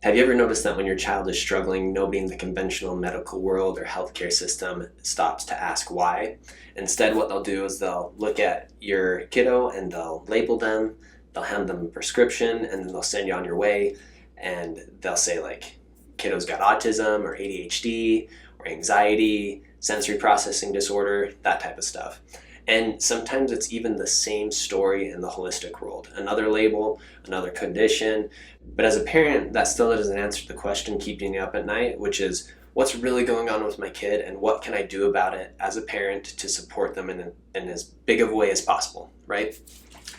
Have you ever noticed that when your child is struggling, nobody in the conventional medical world or healthcare system stops to ask why? Instead, what they'll do is they'll look at your kiddo and they'll label them, they'll hand them a prescription, and then they'll send you on your way. And they'll say, like, kiddo's got autism or ADHD or anxiety, sensory processing disorder, that type of stuff. And sometimes it's even the same story in the holistic world. Another label, another condition. But as a parent, that still doesn't answer the question keeping you up at night, which is what's really going on with my kid and what can I do about it as a parent to support them in as big of a way as possible, right?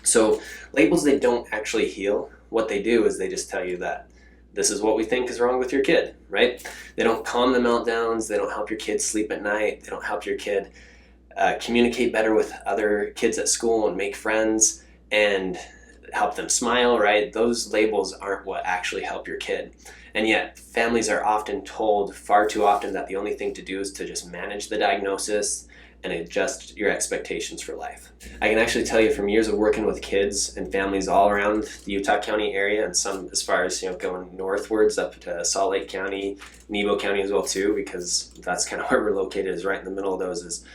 So labels, they don't actually heal. What they do is they just tell you that this is what we think is wrong with your kid, right? They don't calm the meltdowns. They don't help your kid sleep at night. They don't help your kid communicate better with other kids at school and make friends and help them smile, right? Those labels aren't what actually help your kid. And yet families are often told far too often that the only thing to do is to just manage the diagnosis and adjust your expectations for life. I can actually tell you from years of working with kids and families all around the Utah County area, and some as far as going northwards up to Salt Lake County, Nebo County as well too, because that's kind of where we're located, is right in the middle of those. Is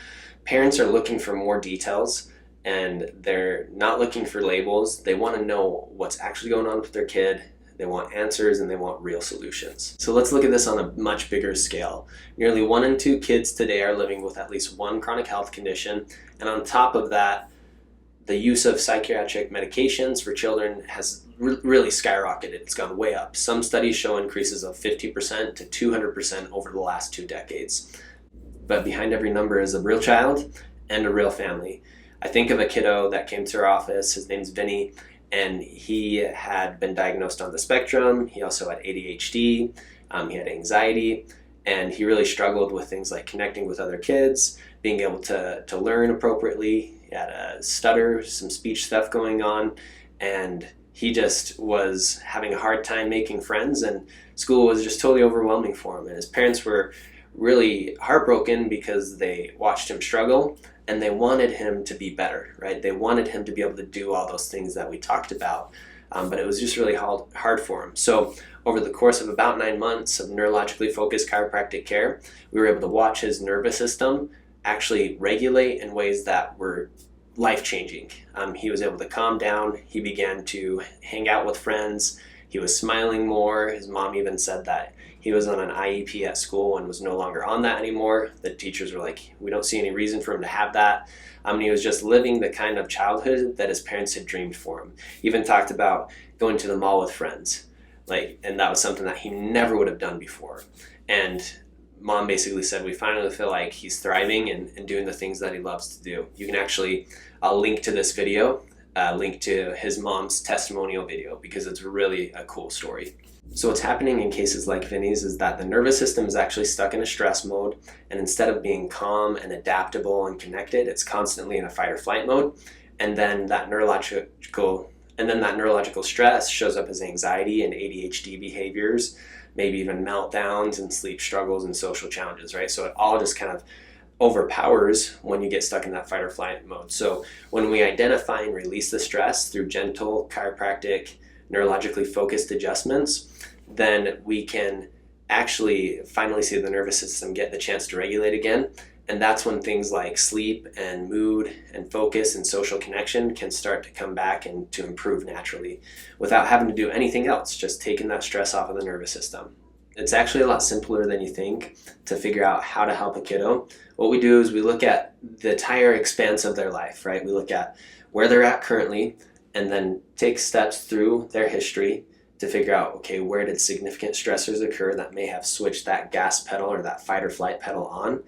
parents are looking for more details and they're not looking for labels. They want to know what's actually going on with their kid. They want answers and they want real solutions. So let's look at this on a much bigger scale. Nearly 1 in 2 kids today are living with at least one chronic health condition. And on top of that, the use of psychiatric medications for children has really skyrocketed. It's gone way up. Some studies show increases of 50% to 200% over the last 2 decades. But behind every number is a real child and a real family. I think of a kiddo that came to our office. His name's Vinny, and he had been diagnosed on the spectrum. He also had ADHD, he had anxiety, and he really struggled with things like connecting with other kids, being able to learn appropriately. He had a stutter, some speech stuff going on, and he just was having a hard time making friends, and school was just totally overwhelming for him. And his parents were really heartbroken because they watched him struggle and they wanted him to be better, right? They wanted him to be able to do all those things that we talked about, but it was just really hard for him. So over the course of about 9 months of neurologically focused chiropractic care, we were able to watch his nervous system actually regulate in ways that were life-changing. He was able to calm down. He began to hang out with friends. He was smiling more. His mom even said that he was on an IEP at school and was no longer on that anymore. The teachers were like, we don't see any reason for him to have that. And he was just living the kind of childhood that his parents had dreamed for him. He even talked about going to the mall with friends. And that was something that he never would have done before. And mom basically said, we finally feel like he's thriving and doing the things that he loves to do. You can actually, I'll link to this video, link to his mom's testimonial video, because it's really a cool story. So what's happening in cases like Vinny's is that the nervous system is actually stuck in a stress mode, and instead of being calm and adaptable and connected, it's constantly in a fight or flight mode. And then that neurological stress shows up as anxiety and ADHD behaviors, maybe even meltdowns and sleep struggles and social challenges, right? So it all just kind of overpowers when you get stuck in that fight or flight mode. So when we identify and release the stress through gentle chiropractic, neurologically focused adjustments, then we can actually finally see the nervous system get the chance to regulate again. And that's when things like sleep and mood and focus and social connection can start to come back and to improve naturally without having to do anything else, just taking that stress off of the nervous system. It's actually a lot simpler than you think to figure out how to help a kiddo. What we do is we look at the entire expanse of their life, right? We look at where they're at currently and then take steps through their history to figure out, okay, where did significant stressors occur that may have switched that gas pedal or that fight or flight pedal on,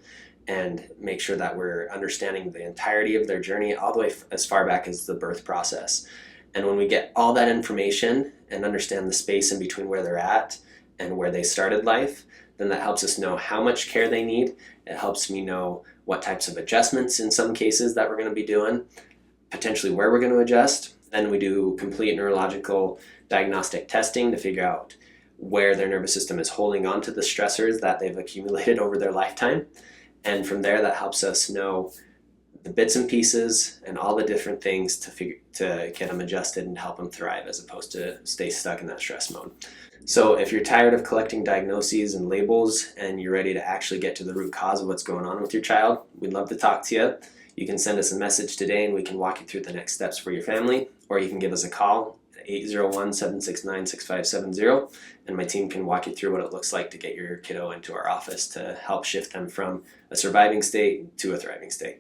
and make sure that we're understanding the entirety of their journey all the way as far back as the birth process. And when we get all that information and understand the space in between where they're at and where they started life, then that helps us know how much care they need. It helps me know what types of adjustments in some cases that we're going to be doing, potentially where we're going to adjust. Then we do complete neurological diagnostic testing to figure out where their nervous system is holding on to the stressors that they've accumulated over their lifetime. And from there, that helps us know the bits and pieces and all the different things to get them adjusted and help them thrive, as opposed to stay stuck in that stress mode. So if you're tired of collecting diagnoses and labels and you're ready to actually get to the root cause of what's going on with your child, we'd love to talk to you. You can send us a message today and we can walk you through the next steps for your family, or you can give us a call at 801-769-6570, and my team can walk you through what it looks like to get your kiddo into our office to help shift them from a surviving state to a thriving state.